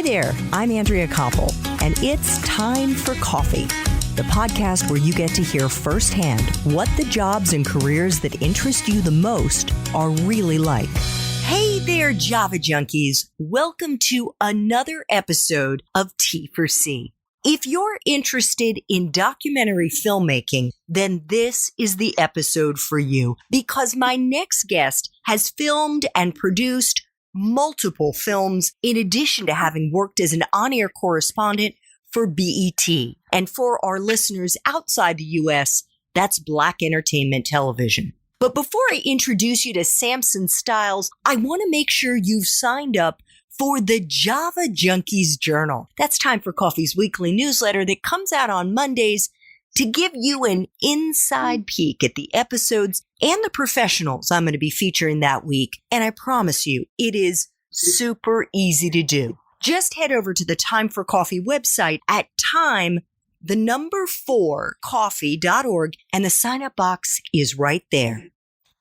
Hi there, I'm Andrea Koppel, and it's Time for Coffee, the podcast where you get to hear firsthand what the jobs and careers that interest you the most are really like. Hey there, Java junkies. Welcome to another episode of T for C. If you're interested in documentary filmmaking, then this is the episode for you, because my next guest has filmed and produced multiple films in addition to having worked as an on-air correspondent for BET. And for our listeners outside the U.S., that's Black Entertainment Television. But before I introduce you to Samson Styles, I want to make sure you've signed up for the Java Junkies Journal. That's Time for Coffee's weekly newsletter that comes out on Mondays to give you an inside peek at the episodes and the professionals I'm going to be featuring that week. And I promise you, it is super easy to do. Just head over to the Time for Coffee website at time4coffee.org, and the sign-up box is right there.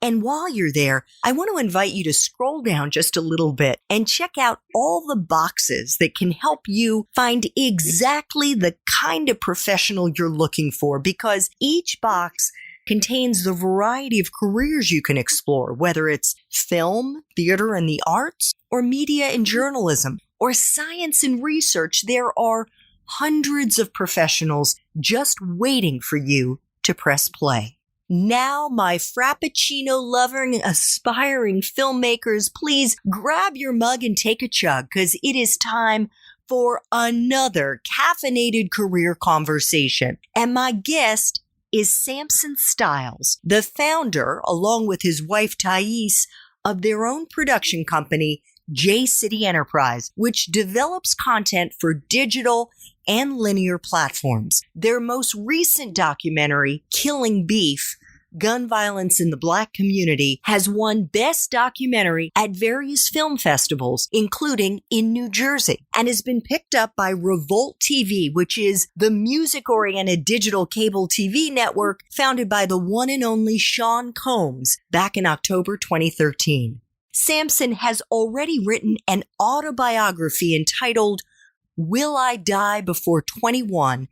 And while you're there, I want to invite you to scroll down just a little bit and check out all the boxes that can help you find exactly the kind of professional you're looking for, because each box contains the variety of careers you can explore, whether it's film, theater and the arts, or media and journalism, or science and research. There are hundreds of professionals just waiting for you to press play. Now, my Frappuccino-loving, aspiring filmmakers, please grab your mug and take a chug, because it is time for another caffeinated career conversation. And my guest is Samson Styles, the founder, along with his wife Thais, of their own production company, JayCity Enterprise, which develops content for digital and linear platforms. Their most recent documentary, Killing Beef, Gun Violence in the Black Community, has won Best Documentary at various film festivals, including in New Jersey, and has been picked up by Revolt TV, which is the music-oriented digital cable TV network founded by the one and only Sean Combs back in October 2013. Samson has already written an autobiography entitled Will I Die Before 21,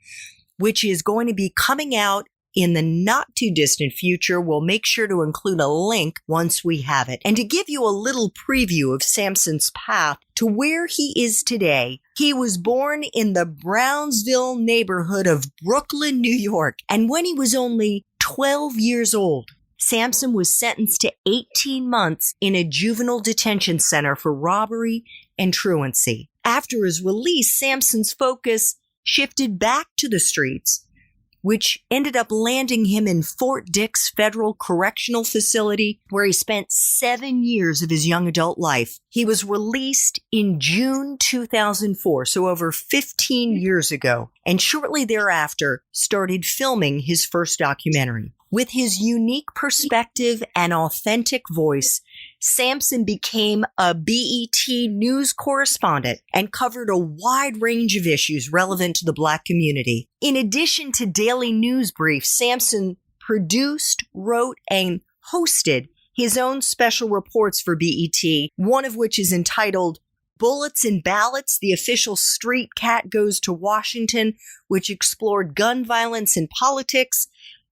which is going to be coming out in the not too distant future. We'll make sure to include a link once we have it. And to give you a little preview of Samson's path to where he is today, he was born in the Brownsville neighborhood of Brooklyn, New York. And when he was only 12 years old, Samson was sentenced to 18 months in a juvenile detention center for robbery and truancy. After his release, Samson's focus shifted back to the streets, which ended up landing him in Fort Dix Federal Correctional Facility, where he spent 7 years of his young adult life. He was released in June 2004, so over 15 years ago, and shortly thereafter started filming his first documentary. With his unique perspective and authentic voice, Samson became a BET news correspondent and covered a wide range of issues relevant to the Black community. In addition to daily news briefs, Samson produced, wrote, and hosted his own special reports for BET, one of which is entitled Bullets and Ballots, the official street cat goes to Washington, which explored gun violence in politics.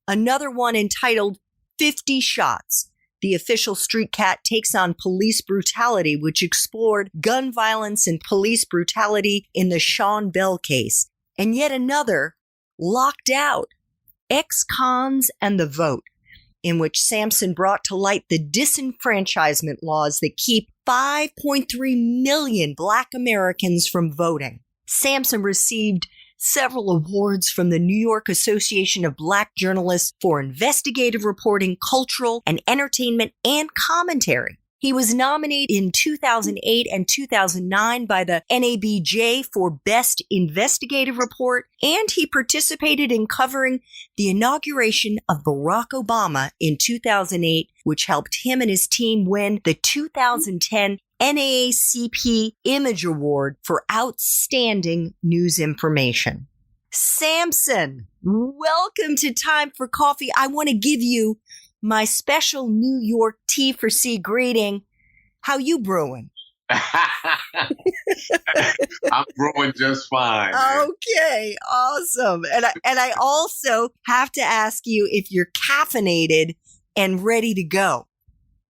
Another one entitled 50 Shots, the official street cat takes on police brutality, which explored gun violence and police brutality in the Sean Bell case. And yet another, Locked Out, Ex-Cons and the Vote, in which Samson brought to light the disenfranchisement laws that keep 5.3 million Black Americans from voting. Samson received several awards from the New York Association of Black Journalists for investigative reporting, cultural and entertainment, and commentary. He was nominated in 2008 and 2009 by the NABJ for Best Investigative Report, and he participated in covering the inauguration of Barack Obama in 2008, which helped him and his team win the 2010 NAACP Image Award for Outstanding News Information. Samson, welcome to Time for Coffee. I want to give you my special New York T for C greeting. How you brewing? I'm brewing just fine. Man. Okay, awesome. And I also have to ask you if you're caffeinated and ready to go.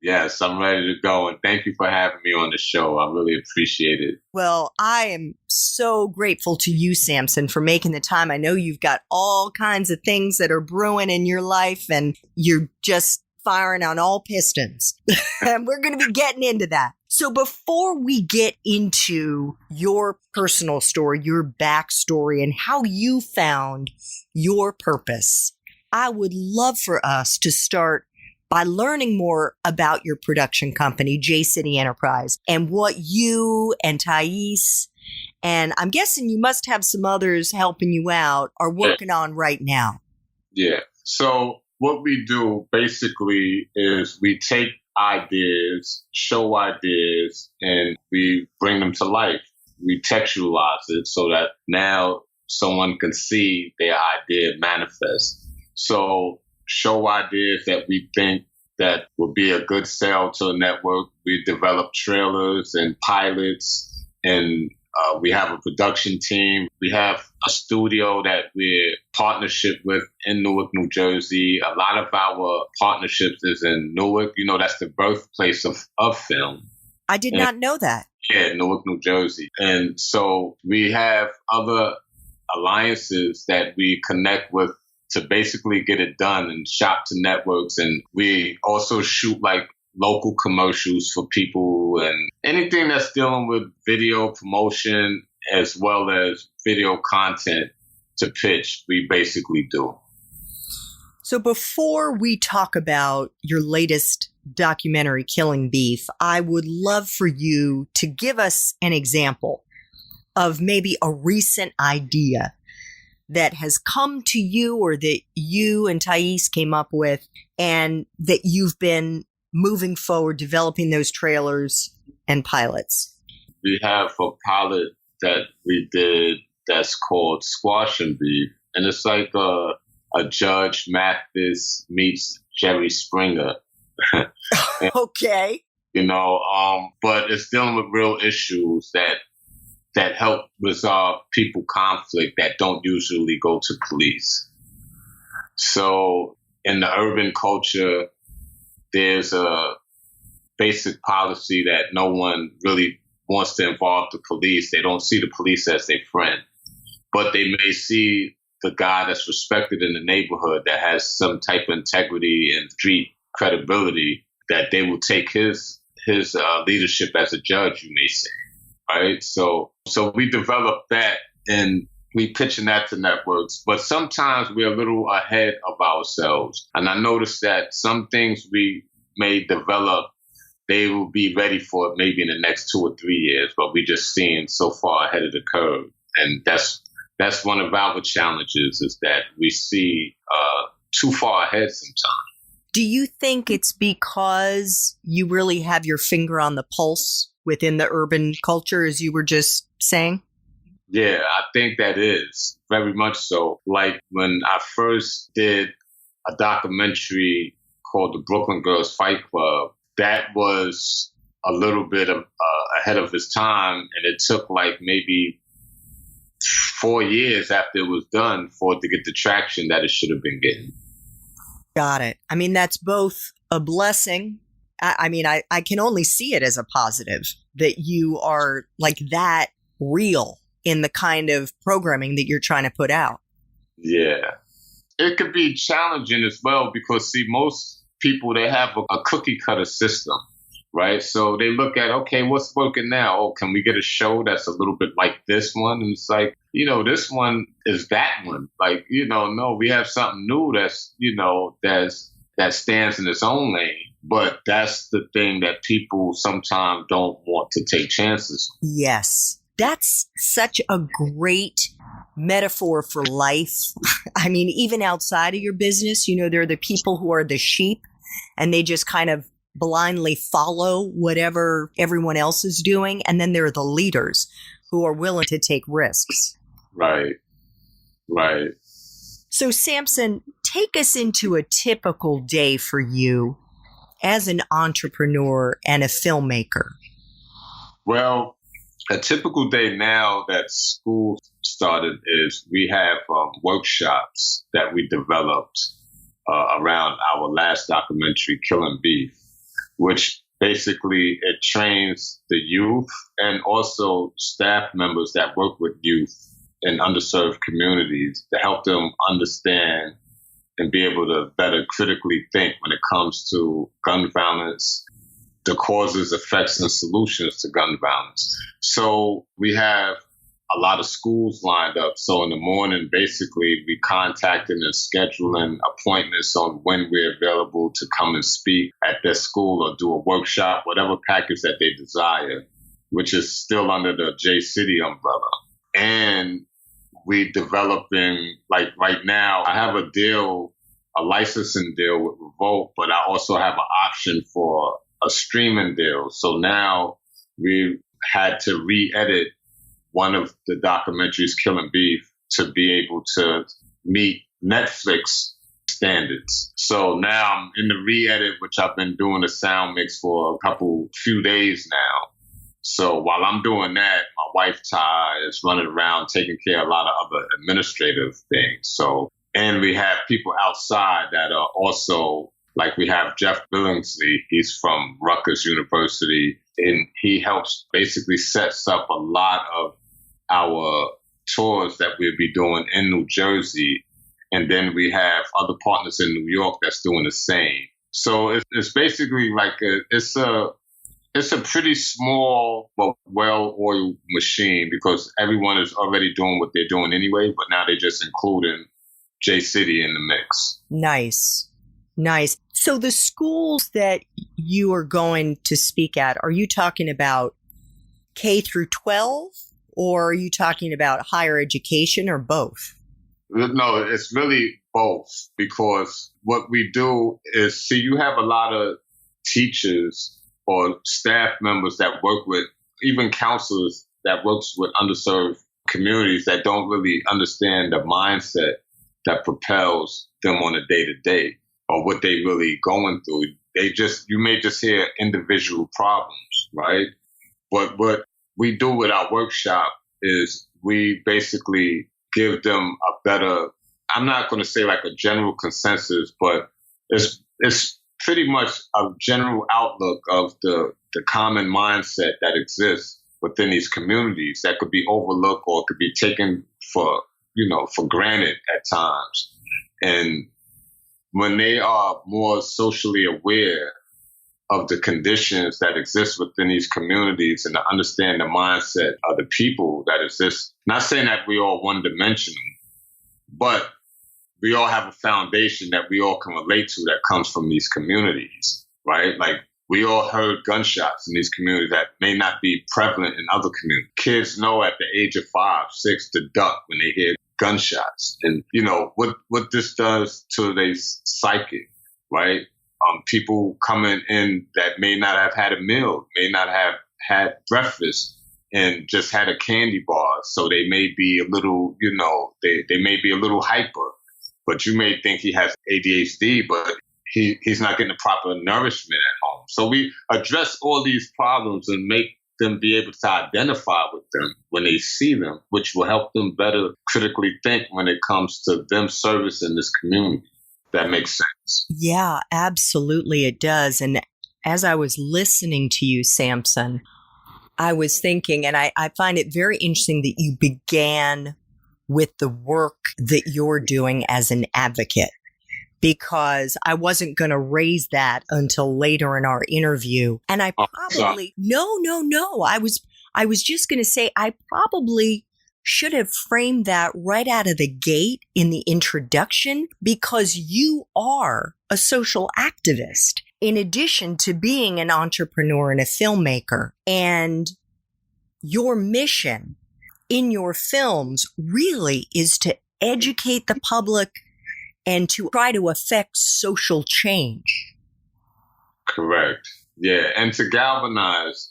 Yes, I'm ready to go. And thank you for having me on the show. I really appreciate it. Well, I am so grateful to you, Samson, for making the time. I know you've got all kinds of things that are brewing in your life, and you're just firing on all pistons. And we're going to be getting into that. So before we get into your personal story, your backstory, and how you found your purpose, I would love for us to start by learning more about your production company, JayCity Enterprise, and what you and Thais, and I'm guessing you must have some others helping you out, are working on right now. Yeah. So what we do basically is we take ideas, show ideas, and we bring them to life. We textualize it so that now someone can see their idea manifest. So show ideas that we think that will be a good sell to a network. We develop trailers and pilots, and we have a production team. We have a studio that we're partnership with in Newark, New Jersey. A lot of our partnerships is in Newark. You know, that's the birthplace of film. I did not know that. Yeah, Newark, New Jersey. And so we have other alliances that we connect with to basically get it done and shop to networks. And we also shoot like local commercials for people and anything that's dealing with video promotion as well as video content to pitch, we basically do. So before we talk about your latest documentary, Killing Beef, I would love for you to give us an example of maybe a recent idea that has come to you or that you and Thais came up with and that you've been moving forward, developing those trailers and pilots. We have a pilot that we did that's called Squash and Beef. And it's like a Judge Mathis meets Jerry Springer. Okay. You know, but it's dealing with real issues that help resolve people conflict that don't usually go to police. So in the urban culture, there's a basic policy that no one really wants to involve the police. They don't see the police as their friend, but they may see the guy that's respected in the neighborhood that has some type of integrity and street credibility that they will take his leadership as a judge, you may say. Right. So we developed that and we pitching that to networks, but sometimes we're a little ahead of ourselves. And I noticed that some things we may develop, they will be ready for it maybe in the next 2 or 3 years, but we're just seeing so far ahead of the curve. And that's one of our challenges is that we see too far ahead sometimes. Do you think it's because you really have your finger on the pulse within the urban culture, as you were just saying? Yeah, I think that is very much so. Like when I first did a documentary called The Brooklyn Girls Fight Club, that was a little bit ahead of its time. And it took like maybe 4 years after it was done for it to get the traction that it should have been getting. Got it. I mean, that's both a blessing. I mean, I can only see it as a positive that you are like that real in the kind of programming that you're trying to put out. Yeah. It could be challenging as well because, see, most people, they have a cookie cutter system, right? So they look at, okay, what's working now? Oh, can we get a show that's a little bit like this one? And it's like, you know, this one is that one. Like, you know, no, we have something new that's, you know, that stands in its own lane. But that's the thing that people sometimes don't want to take chances on. Yes. That's such a great metaphor for life. I mean, even outside of your business, you know, there are the people who are the sheep and they just kind of blindly follow whatever everyone else is doing. And then there are the leaders who are willing to take risks. Right. Right. So, Samson, take us into a typical day for you as an entrepreneur and a filmmaker. Well, a typical day now that school started is we have workshops that we developed around our last documentary, Killing Beef, which basically it trains the youth and also staff members that work with youth in underserved communities to help them understand and be able to better critically think when it comes to gun violence, the causes, effects, and solutions to gun violence. So we have a lot of schools lined up. So in the morning, basically, we contacting and scheduling appointments on when we're available to come and speak at their school or do a workshop, whatever package that they desire, which is still under the JayCity umbrella. And we developing, like right now, I have a licensing deal with Revolt, but I also have an option for a streaming deal. So now we had to re-edit one of the documentaries, Killing Beef, to be able to meet Netflix standards. So now I'm in the re-edit, which I've been doing a sound mix for few days now. So while I'm doing that, my wife Ty is running around taking care of a lot of other administrative things. So, and we have people outside that are also, like we have Jeff Billingsley, he's from Rutgers University, and he helps basically sets up a lot of our tours that we'll be doing in New Jersey. And then we have other partners in New York that's doing the same. So it's basically like it's a pretty small but well-oiled machine because everyone is already doing what they're doing anyway, but now they're just including JayCity in the mix. Nice. Nice. So the schools that you are going to speak at, are you talking about K through 12 or are you talking about higher education or both? No, it's really both because what we do is, see, you have a lot of teachers or staff members that work with, even counselors that works with underserved communities that don't really understand the mindset that propels them on a day-to-day or what they really going through. You may just hear individual problems, right? But what we do with our workshop is we basically give them a better, I'm not going to say like a general consensus, but it's pretty much a general outlook of the common mindset that exists within these communities that could be overlooked or could be taken for granted at times. And when they are more socially aware of the conditions that exist within these communities and to understand the mindset of the people that exist, not saying that we all one-dimensional, but we all have a foundation that we all can relate to that comes from these communities, right? Like we all heard gunshots in these communities that may not be prevalent in other communities. Kids know at the age of 5, 6 to duck when they hear gunshots. And, what this does to their psyche, right? People coming in that may not have had a meal, may not have had breakfast and just had a candy bar. So they may be a little, they may be a little hyper, but you may think he has ADHD, but he's not getting the proper nourishment at home. So we address all these problems and make them be able to identify with them when they see them, which will help them better critically think when it comes to them servicing this community. That makes sense. Yeah, absolutely it does. And as I was listening to you, Samson, I was thinking, and I find it very interesting that you began with the work that you're doing as an advocate, because I wasn't going to raise that until later in our interview. And I probably, no. I was just going to say, I probably should have framed that right out of the gate in the introduction, because you are a social activist in addition to being an entrepreneur and a filmmaker. And your mission in your films really is to educate the public and to try to affect social change. Correct. Yeah. And to galvanize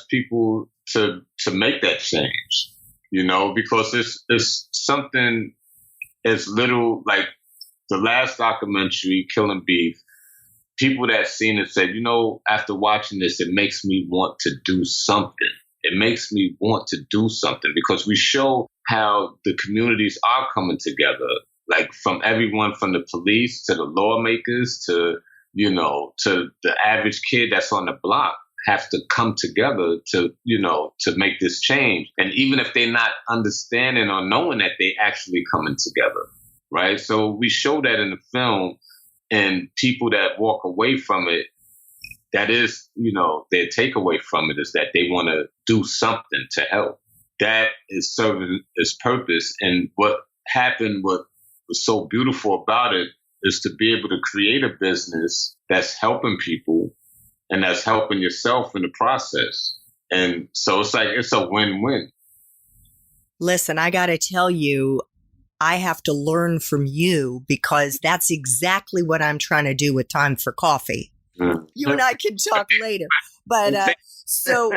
people to make that change, because it's something as little like the last documentary, Killing Beef, people that seen it said, after watching this, it makes me want to do something. It makes me want to do something because we show how the communities are coming together, like from everyone from the police to the lawmakers to the average kid that's on the block have to come together to make this change. And even if they're not understanding or knowing that they actually coming together, right? So we show that in the film, and people that walk away from it, that is, their takeaway from it is that they want to do something to help. That is serving its purpose. And what was so beautiful about it is to be able to create a business that's helping people and that's helping yourself in the process. And so it's a win-win. Listen, I got to tell you, I have to learn from you because that's exactly what I'm trying to do with Time for Coffee. You and I can talk later. But so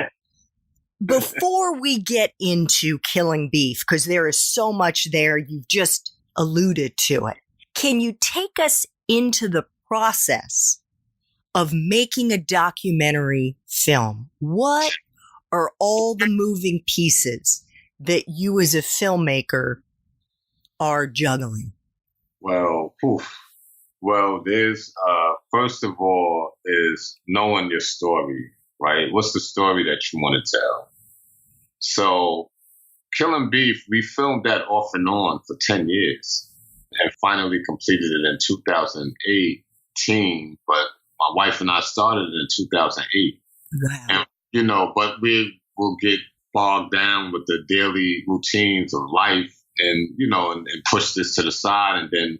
before we get into Killing Beef, because there is so much there, you've just alluded to it. Can you take us into the process of making a documentary film? What are all the moving pieces that you as a filmmaker are juggling? Well, there's, first of all, is knowing your story, right? What's the story that you want to tell? So Killing Beef, we filmed that off and on for 10 years and finally completed it in 2018. But my wife and I started in 2008. Wow. And, but we will get bogged down with the daily routines of life and push this to the side. And then,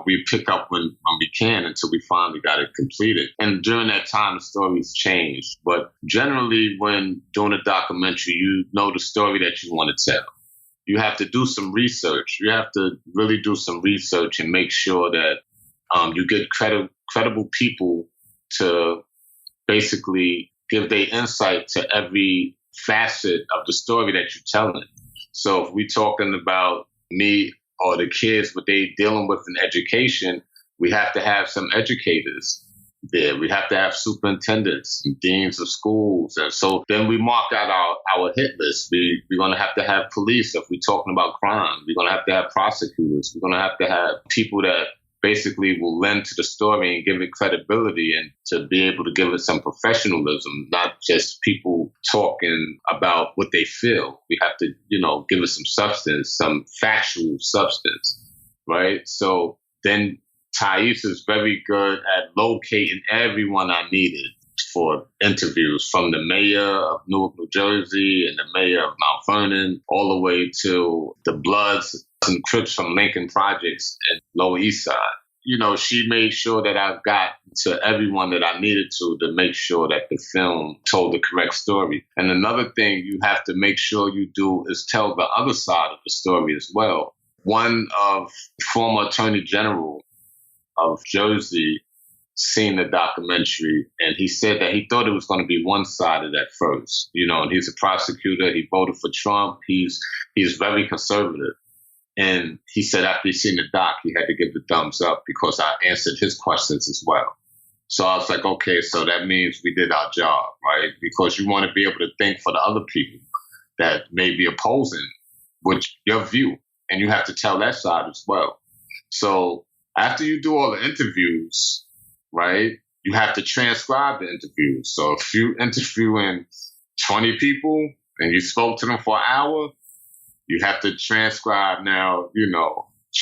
we pick up when we can until we finally got it completed. And during that time, the stories changed. But generally, when doing a documentary, you know the story that you want to tell. You have to do some research. You have to really do some research and make sure that you get credible people to basically give their insight to every facet of the story that you're telling. So if we're talking about me or the kids, what they dealing with in education, we have to have some educators there. We have to have superintendents and deans of schools. And so then we mark out our hit list. We're going to have police if we're talking about crime. We're going to have prosecutors. We're going to have people that basically will lend to the story and give it credibility and to be able to give it some professionalism, not just people talking about what they feel. We have to, give it some substance, some factual substance, right? So then Thais is very good at locating everyone I needed for interviews, from the mayor of Newark, New Jersey, and the mayor of Mount Vernon, all the way to the Bloods and Crips from Lincoln Projects and Lower East Side. She made sure that I got to everyone that I needed to make sure that the film told the correct story. And another thing you have to make sure you do is tell the other side of the story as well. One of former Attorney General of Jersey seen the documentary, and he said that he thought it was going to be one-sided at first. And he's a prosecutor. He voted for Trump. He's very conservative. And he said after he seen the doc, he had to give the thumbs up because I answered his questions as well. So I was like, okay, so that means we did our job, right? Because you want to be able to think for the other people that may be opposing which your view, and you have to tell that side as well. So after you do all the interviews, right, you have to transcribe the interviews. So if you interviewing 20 people and you spoke to them for an hour, you have to transcribe now,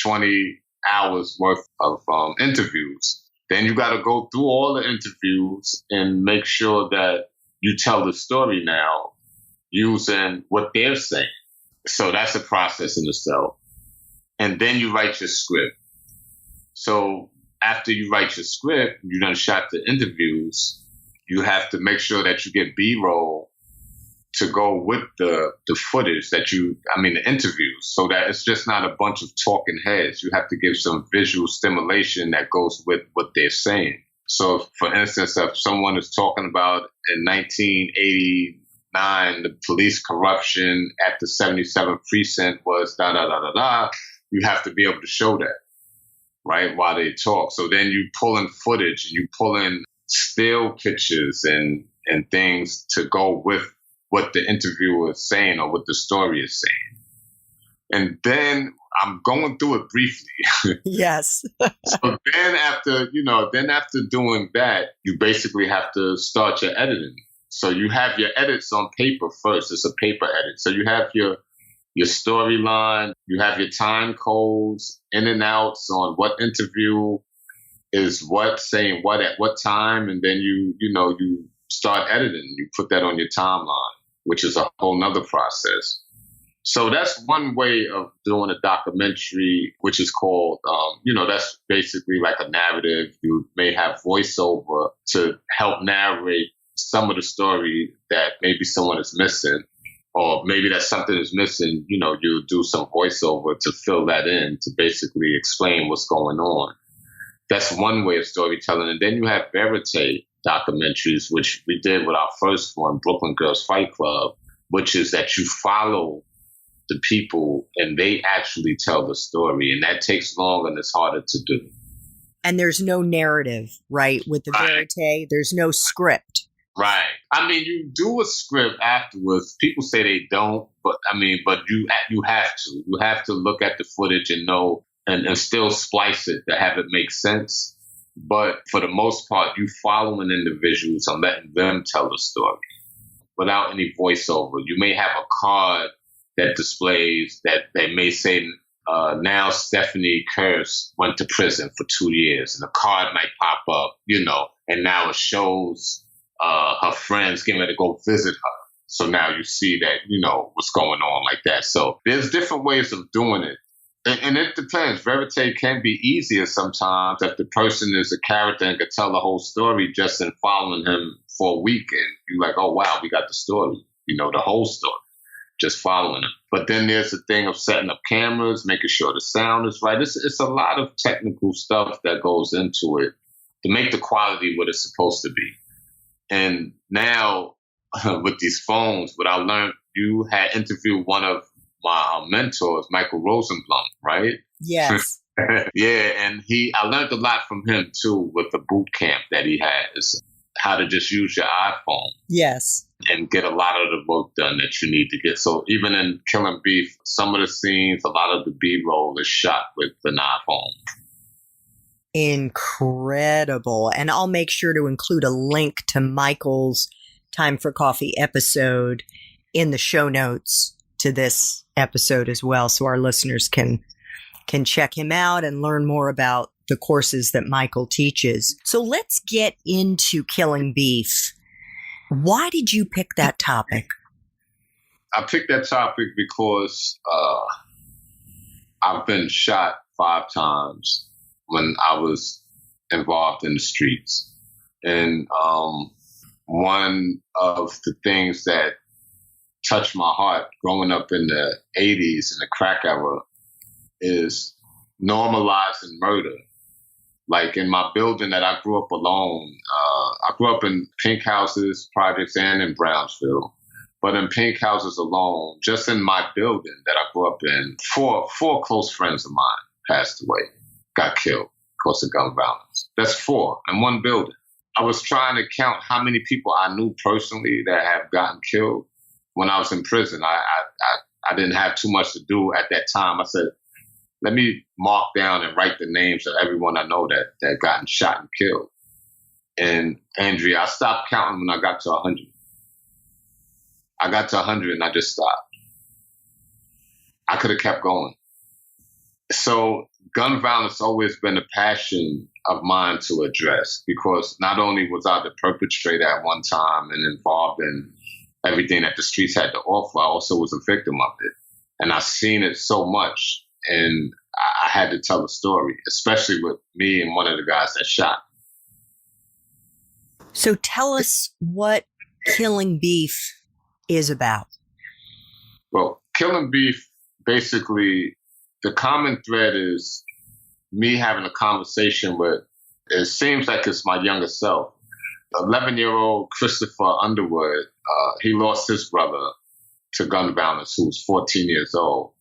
20 hours worth of interviews. Then you got to go through all the interviews and make sure that you tell the story now using what they're saying. So that's a process in itself. And then you write your script. So after you write your script, you done shot the interviews, you have to make sure that you get B-roll to go with the footage the interviews, so that it's just not a bunch of talking heads. You have to give some visual stimulation that goes with what they're saying. So, for instance, if someone is talking about in 1989, the police corruption at the 77th precinct was da-da-da-da-da, you have to be able to show that. right, while they talk. So then you pull in footage and you pull in still pictures and things to go with what the interviewer is saying or what the story is saying. And then I'm going through it briefly. Yes. So then after doing that, you basically have to start your editing. So you have your edits on paper first. It's a paper edit. So you have your storyline, you have your time codes, in and outs on what interview is what, saying what at what time, and then you start editing. You put that on your timeline, which is a whole nother process. So that's one way of doing a documentary, which is called, that's basically like a narrative. You may have voiceover to help narrate some of the story that maybe someone is missing, or maybe that something is missing. You do some voiceover to fill that in, to basically explain what's going on. That's one way of storytelling. And then you have verite documentaries, which we did with our first one, Brooklyn Girls Fight Club, which is that you follow the people and they actually tell the story. And that takes longer and it's harder to do. And there's no narrative, right? With the verite, there's no script. Right. I mean, you do a script afterwards. People say they don't, but you have to. You have to look at the footage and know and still splice it to have it make sense. But for the most part, you following individuals and letting them tell the story without any voiceover. You may have a card that displays that they may say, now Stephanie Curse went to prison for 2 years, and the card might pop up, and now it shows her friends getting ready to go visit her. So now you see that, what's going on like that. So there's different ways of doing it. And it depends. Verite can be easier sometimes if the person is a character and can tell the whole story just in following him for a week. And you're like, oh, wow, we got the story, the whole story, just following him. But then there's the thing of setting up cameras, making sure the sound is right. It's a lot of technical stuff that goes into it to make the quality what it's supposed to be. And now with these phones, what I learned, you had interviewed one of my mentors, Michael Rosenblum, right? Yes. Yeah, and I learned a lot from him too with the boot camp that he has, how to just use your iPhone. Yes. And get a lot of the work done that you need to get. So even in Killing Beef, some of the scenes, a lot of the B-roll is shot with an iPhone. Incredible. And I'll make sure to include a link to Michael's Time for Coffee episode in the show notes to this episode as well, so our listeners can check him out and learn more about the courses that Michael teaches. So let's get into Killing Beef. Why did you pick that topic? I picked that topic because I've been shot 5 times when I was involved in the streets. And one of the things that touched my heart growing up in the 80s in the crack era is normalizing murder. Like in my building that I grew up alone, I grew up in pink houses, projects, and in Brownsville. But in pink houses alone, just in my building that I grew up in, four close friends of mine passed away, got killed because of gun violence. That's 4 in one building. I was trying to count how many people I knew personally that have gotten killed. When I was in prison, I didn't have too much to do at that time. I said, let me mark down and write the names of everyone I know that gotten shot and killed. And Andrea, I stopped counting when I got to 100. I got to 100 and I just stopped. I could have kept going. So gun violence has always been a passion of mine to address, because not only was I the perpetrator at one time and involved in everything that the streets had to offer, I also was a victim of it. And I've seen it so much, and I had to tell a story, especially with me and one of the guys that shot. So tell us what Killing Beef is about. Well, Killing Beef, basically, the common thread is me having a conversation with, it seems like it's my younger self, 11-year-old Christopher Underwood. He lost his brother to gun violence, who was 14 years old.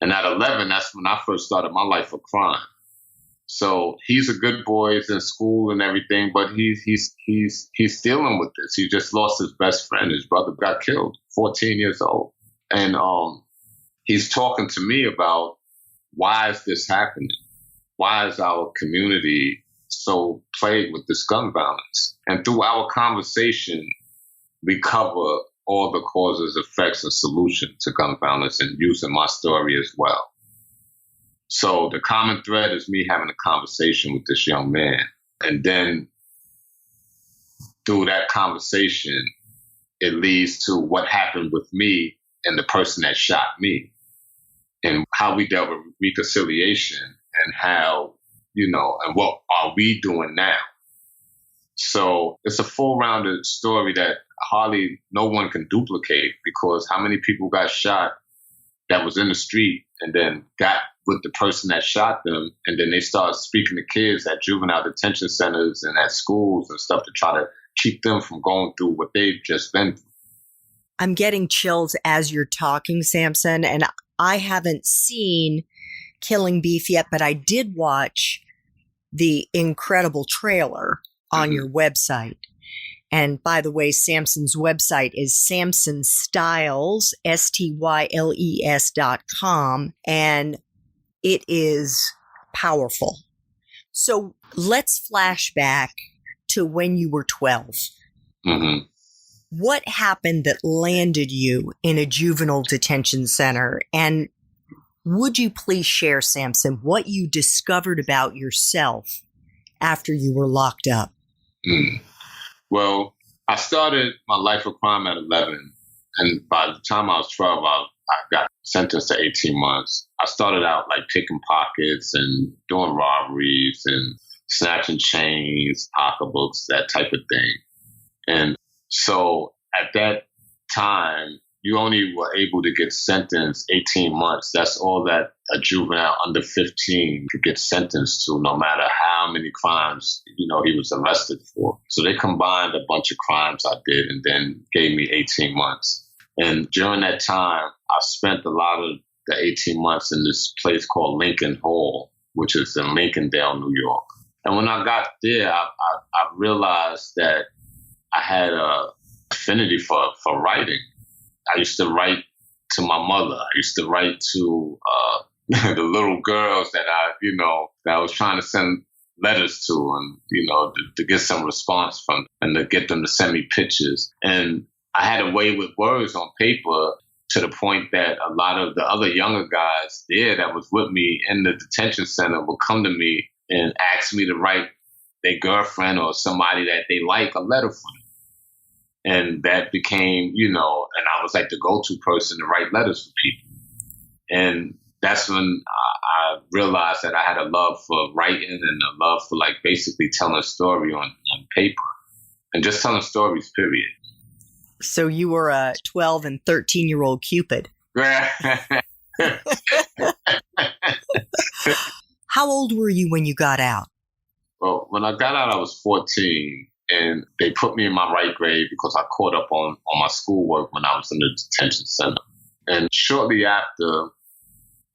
And at 11, that's when I first started my life of crime. So he's a good boy, he's in school and everything, but he's dealing with this. He just lost his best friend. His brother got killed, 14 years old. And he's talking to me about, why is this happening? Why is our community so plagued with this gun violence? And through our conversation, we cover all the causes, effects, and solutions to gun violence, and using my story as well. So the common thread is me having a conversation with this young man. And then through that conversation, it leads to what happened with me and the person that shot me, and how we dealt with reconciliation, and how, and what are we doing now? So it's a full-rounded story that hardly no one can duplicate, because how many people got shot that was in the street and then got with the person that shot them, and then they start speaking to kids at juvenile detention centers and at schools and stuff to try to keep them from going through what they've just been through. I'm getting chills as you're talking, Samson, and I haven't seen Killing Beef yet, but I did watch the incredible trailer on your website. And by the way, Samson's website is Samson Styles, STYLES.com, and it is powerful. So let's flash back to when you were 12. Mm-hmm. What happened that landed you in a juvenile detention center? And would you please share, Samson, what you discovered about yourself after you were locked up? Well, I started my life of crime at 11. And by the time I was 12, I got sentenced to 18 months. I started out like picking pockets and doing robberies and snatching chains, pocketbooks, that type of thing. And so at that time, you only were able to get sentenced 18 months. That's all that a juvenile under 15 could get sentenced to, no matter how many crimes, he was arrested for. So they combined a bunch of crimes I did and then gave me 18 months. And during that time, I spent a lot of the 18 months in this place called Lincoln Hall, which is in Lincolndale, New York. And when I got there, I realized that I had a affinity for writing. I used to write to my mother. I used to write to the little girls that I was trying to send letters to, and to get some response from, and to get them to send me pictures. And I had a way with words on paper, to the point that a lot of the other younger guys there that was with me in the detention center would come to me and ask me to write their girlfriend or somebody that they like a letter for them. And that became, and I was like the go-to person to write letters for people. And that's when I realized that I had a love for writing and a love for like basically telling a story on paper and just telling stories, period. So you were a 12 and 13-year-old Cupid. How old were you when you got out? Well, when I got out, I was 14. And they put me in my right grade because I caught up on my schoolwork when I was in the detention center. And shortly after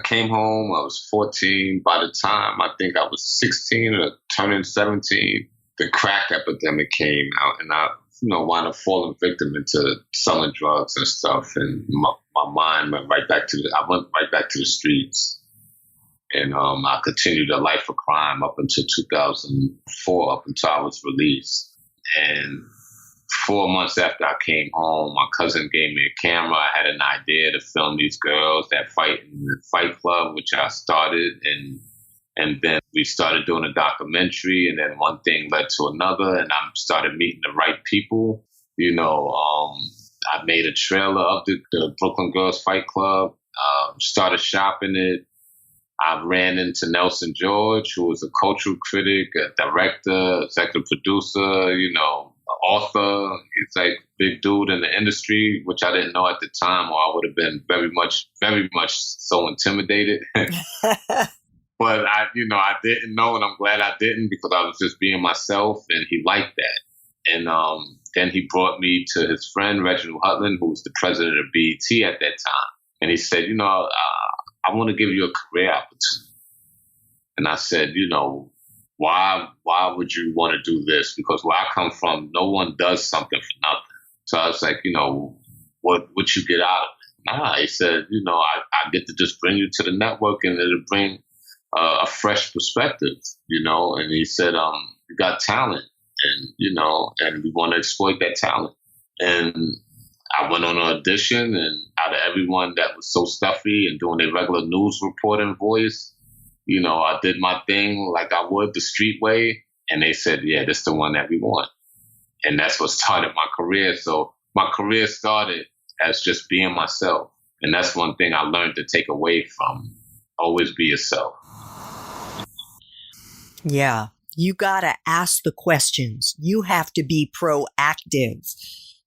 I came home, I was 14. By the time I think I was 16 or turning 17, the crack epidemic came out, and I wound up falling victim into selling drugs and stuff. And my mind went right back to the streets. And I continued a life of crime up until 2004, up until I was released. And 4 months after I came home, my cousin gave me a camera. I had an idea to film these girls that fight in the fight club, which I started. And then we started doing a documentary, and then one thing led to another, and I started meeting the right people. I made a trailer of the Brooklyn Girls Fight Club, started shopping it. I ran into Nelson George, who was a cultural critic, a director, executive producer, author. He's like a big dude in the industry, which I didn't know at the time, or I would have been very much so intimidated. But I didn't know, and I'm glad I didn't, because I was just being myself, and he liked that. And then he brought me to his friend, Reginald Hutland, who was the president of BET at that time. And he said, I want to give you a career opportunity. And I said, why would you want to do this? Because where I come from, no one does something for nothing. So I was like, what you get out of it? Nah, he said, I get to just bring you to the network and it'll bring a fresh perspective, and he said, you got talent and, and we want to exploit that talent. And I went on an audition, and out of everyone that was so stuffy and doing their regular news reporting voice, I did my thing like I would the street way. And they said, yeah, this is the one that we want. And that's what started my career. So my career started as just being myself. And that's one thing I learned to take away from always be yourself. Yeah. You got to ask the questions. You have to be proactive,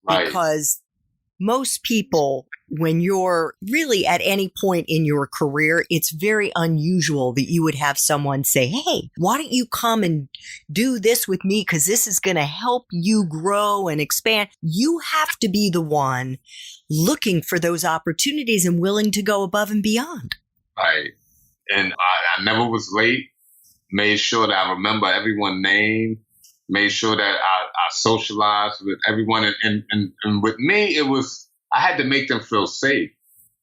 because most people, when you're really at any point in your career, it's very unusual that you would have someone say, hey, why don't you come and do this with me? Because this is going to help you grow and expand. You have to be the one looking for those opportunities and willing to go above and beyond. Right. And I never was late. Made sure that I remember everyone's name. Made sure that I socialized with everyone. And with me, I had to make them feel safe,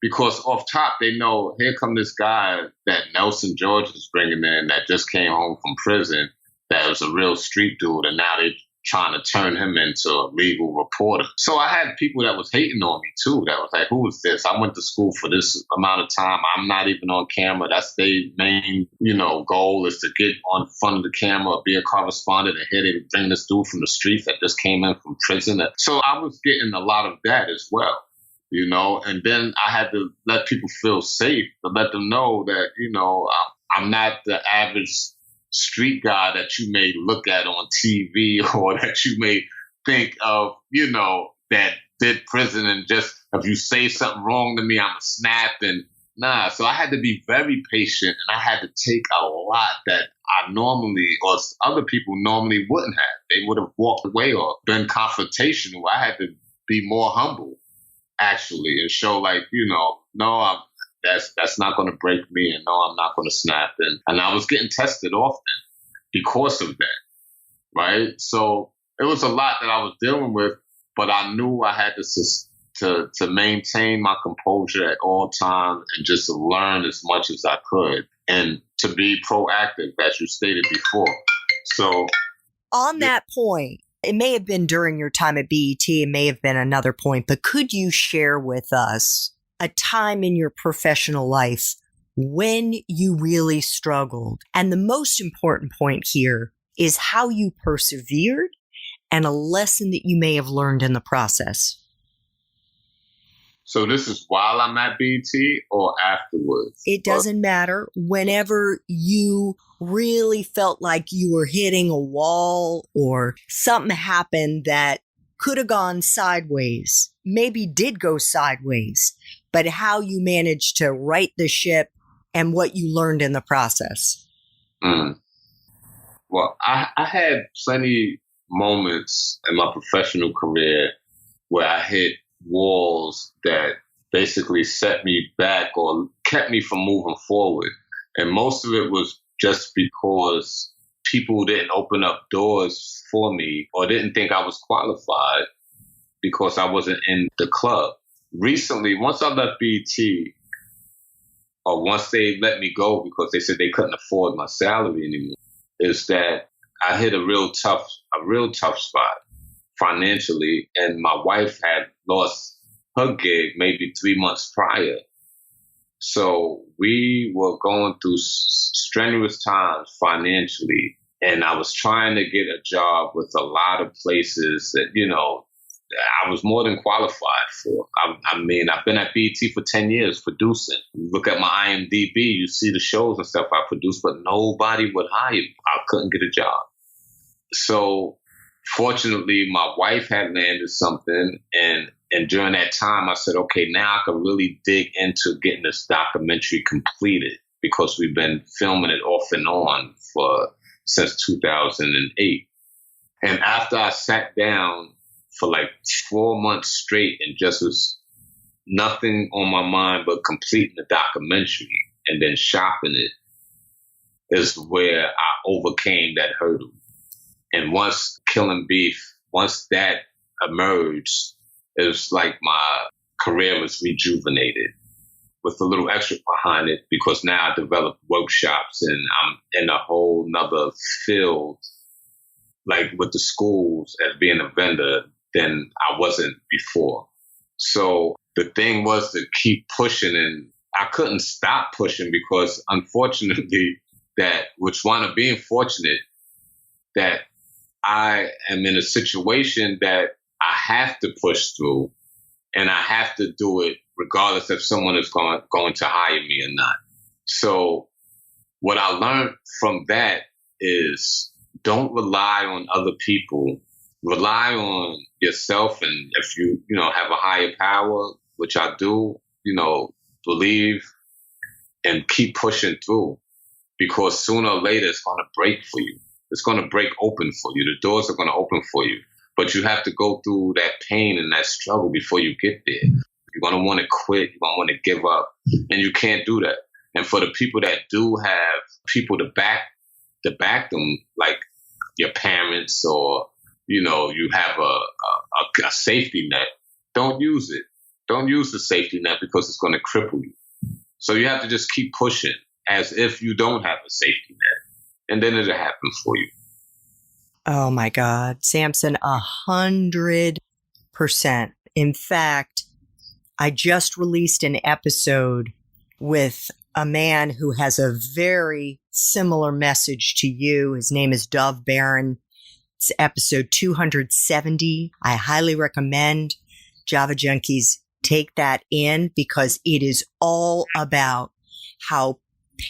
because off top, they know, here come this guy that Nelson George is bringing in that just came home from prison, that was a real street dude, and now they're trying to turn him into a legal reporter. So I had people that was hating on me too, that was like, who is this? I went to school for this amount of time. I'm not even on camera. That's their main, goal, is to get on front of the camera, be a correspondent, and here they bring this dude from the streets that just came in from prison. So I was getting a lot of that as well, and then I had to let people feel safe, to let them know that, I'm not the average street guy that you may look at on TV, or that you may think of, that did prison, and just if you say something wrong to me, I'm a snap. And nah, so I had to be very patient, and I had to take a lot that I normally, or other people normally wouldn't have. They would have walked away or been confrontational. I had to be more humble, actually, and show like, no, that's not going to break me, and no, I'm not going to snap. And I was getting tested often because of that, right? So it was a lot that I was dealing with, but I knew I had to maintain my composure at all times and just learn as much as I could, and to be proactive, as you stated before. So on that point, it may have been during your time at BET, it may have been another point, but could you share with us a time in your professional life when you really struggled? And the most important point here is how you persevered and a lesson that you may have learned in the process. So this is while I'm at BET or afterwards? It doesn't matter. Whenever you really felt like you were hitting a wall, or something happened that could have gone sideways, maybe did go sideways, but how you managed to right the ship and what you learned in the process. Well, I had plenty moments in my professional career where I hit walls that basically set me back or kept me from moving forward. And most of it was just because people didn't open up doors for me, or didn't think I was qualified because I wasn't in the club. Recently, once I left BET, or once they let me go because they said they couldn't afford my salary anymore, is that I hit a real tough spot financially, and my wife had lost her gig maybe 3 months prior. So we were going through strenuous times financially, and I was trying to get a job with a lot of places that, I was more than qualified for. I mean, I've been at BET for 10 years producing. You look at my IMDb, you see the shows and stuff I produced, but nobody would hire me. I couldn't get a job. So fortunately, my wife had landed something, and during that time, I said, okay, now I can really dig into getting this documentary completed, because we've been filming it off and on since 2008. And after I sat down for like 4 months straight and just was nothing on my mind but completing the documentary and then shopping it, is where I overcame that hurdle. And once Killing Beef, once that emerged, it was like my career was rejuvenated with a little extra behind it, because now I developed workshops and I'm in a whole nother field, like with the schools as being a vendor, than I wasn't before. So the thing was to keep pushing, and I couldn't stop pushing because unfortunately which wound up being fortunate, that I am in a situation that I have to push through, and I have to do it regardless if someone is going to hire me or not. So what I learned from that is, don't rely on other people. Rely on yourself. And if you have a higher power, which I do, believe and keep pushing through, because sooner or later it's going to break for you. It's going to break open for you. The doors are going to open for you. But you have to go through that pain and that struggle before you get there. You're going to want to quit. You're going to want to give up. And you can't do that. And for the people that do have people to back them, like your parents, or, you have a safety net, don't use it. Don't use the safety net, because it's going to cripple you. So you have to just keep pushing as if you don't have a safety net. And then it'll happen for you. Oh my God, Samson, 100%. In fact, I just released an episode with a man who has a very similar message to you. His name is Dove Barron. It's episode 270. I highly recommend Java Junkies take that in, because it is all about how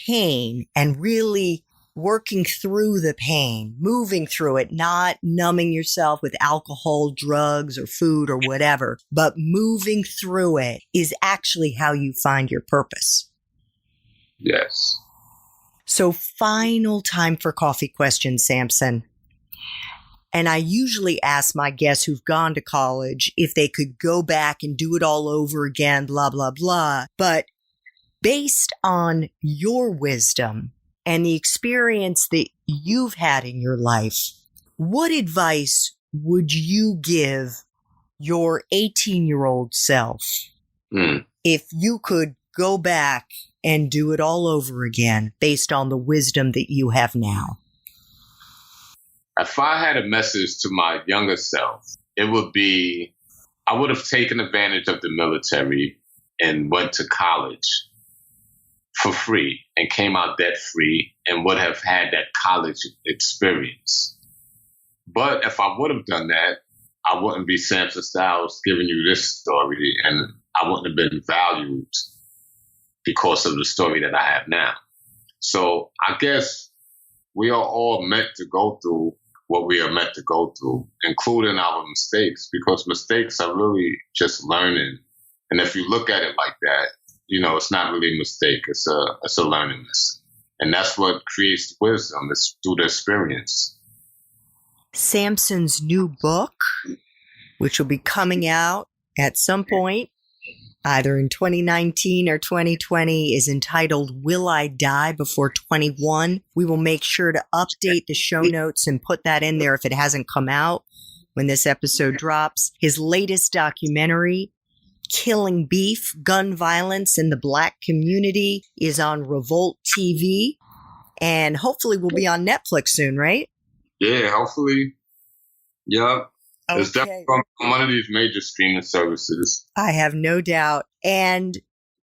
pain, and really working through the pain, moving through it, not numbing yourself with alcohol, drugs, or food or whatever, but moving through it is actually how you find your purpose. Yes. So final time for coffee questions, Samson. And I usually ask my guests who've gone to college if they could go back and do it all over again, blah, blah, blah. But based on your wisdom and the experience that you've had in your life, what advice would you give your 18-year-old self if you could go back and do it all over again based on the wisdom that you have now? If I had a message to my younger self, it would be, I would have taken advantage of the military and went to college for free and came out debt free and would have had that college experience. But if I would have done that, I wouldn't be Samson Styles giving you this story, and I wouldn't have been valued because of the story that I have now. So I guess we are all meant to go through what we are meant to go through, including our mistakes, because mistakes are really just learning. And if you look at it like that, it's not really a mistake. It's a learning lesson. And that's what creates wisdom. It's through the experience. Samson's new book, which will be coming out at some point, either in 2019 or 2020, is entitled Will I Die Before 21? We will make sure to update the show notes and put that in there if it hasn't come out when this episode drops. His latest documentary, Killing Beef, Gun Violence in the Black Community, is on Revolt TV, and hopefully will be on Netflix soon, right? Yeah, hopefully. Yep. Okay. It's definitely on one of these major streaming services. I have no doubt. And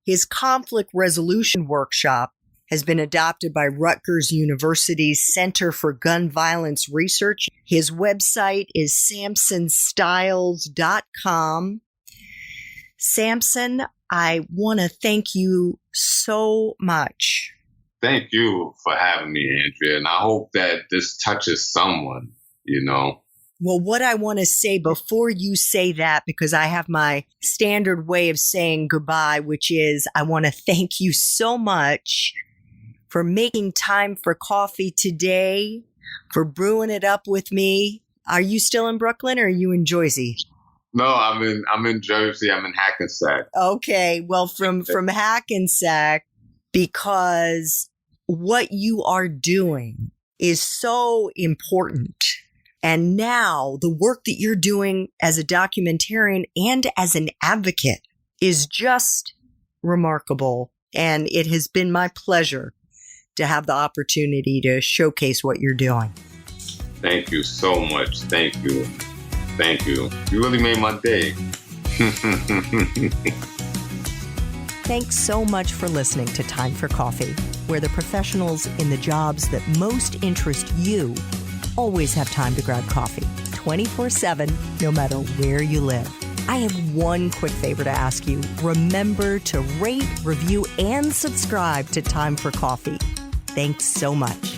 his conflict resolution workshop has been adopted by Rutgers University's Center for Gun Violence Research. His website is samsonstyles.com. Samson, I want to thank you so much. Thank you for having me, Andrea. And I hope that this touches someone, Well, what I want to say before you say that, because I have my standard way of saying goodbye, which is I want to thank you so much for making time for coffee today, for brewing it up with me. Are you still in Brooklyn or are you in Jersey? No, I'm in Jersey. I'm in Hackensack. Okay. Well, from Hackensack, because what you are doing is so important. And now the work that you're doing as a documentarian and as an advocate is just remarkable. And it has been my pleasure to have the opportunity to showcase what you're doing. Thank you so much. Thank you. Thank you. You really made my day. Thanks so much for listening to Time for Coffee, where the professionals in the jobs that most interest you always have time to grab coffee 24/7, no matter where you live. I have one quick favor to ask you. Remember to rate, review, and subscribe to Time for Coffee. Thanks so much.